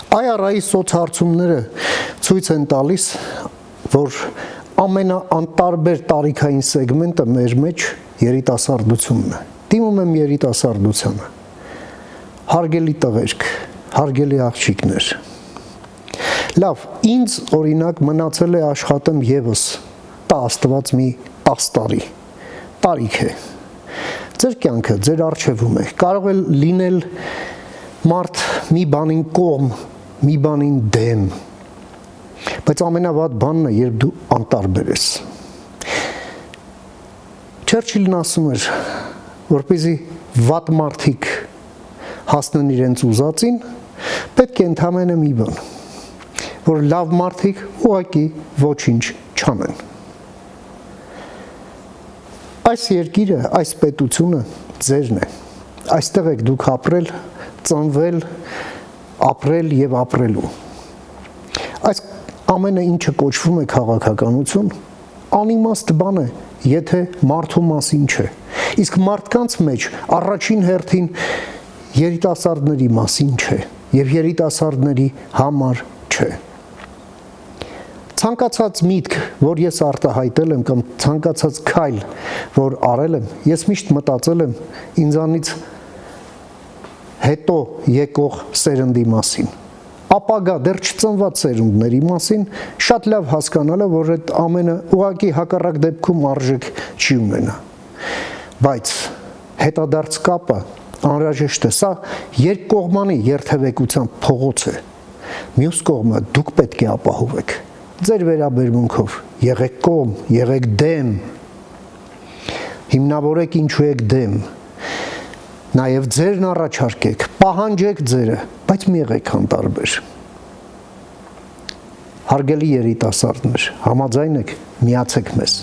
IRA-ի սոցհարցումները ցույց են տալիս, որ ամենաանտարբեր տարիքային սեգմենտը մեր մեջ երիտասարդությունն է։ Դիմում եմ երիտասարդությանը։ Հարգելի տղերք, հարգելի աղջիկներ։ Լավ, ինձ օրինակ մնացել է աշխատեմ եւս տա Աստված մի 10 տարի։ Տարիք է։ Ձեր կյանքը ձեր առջևում է։ Կարող է լինել մարդ մի բանին կողմ, մի բանին դեմ, բայց ամենավատ բանն է, երբ դու անտարբեր ես։ Չերչիլն ասում էր, որպեսզի վատ մարդիկ հասնեն իրենց ուզածին, պետք է ընդհանրապես մի բան, որ լավ մարդիկ ուղղակի ոչինչ չանեն։ Այս երկիրը, այս պետությունը ձերն է։ Այստեղ եք դուք ապրել, ծնվել, ապրել եւ ապրելու։ Այս ամենը ինչը կոչվում է քաղաքականություն, անիմաստ բան է, եթե մարդու մասին չէ։ Իսկ մարդկանց մեջ առաջին հերթին երիտասարդների մասին չէ եւ երիտասարդների համար չէ։ Ցանկացած միտք, որ ես արտահայտել եմ կամ ցանկացած քայլ, որ արել եմ, ես միշտ մտածել եմ ինձանից հետո եկող սերնդի մասին։ Ապագա դեռ չծնված սերունդների մասին շատ լավ հասկանալը, որ այդ ամենը ուղղակի հակառակ դեպքում արժեք չի ունենա։ Բայց հետադարձ կապը անհրաժեշտ է։ Սա երկկողմանի երթևեկության փողոց է։ Մյուս կողմը դուք պետք է ապահովեք։ Ձեր վերաբերմունքով եղեք կողմ, եղեք դեմ, հիմնավորեք ինչու եք դեմ, նաև ձերն առաջարկեք, պահանջեք ձերը, բայց մի եղեք անտարբեր։ Հարգելի երիտասարդներ, համաձայն եք, միացեք մեզ։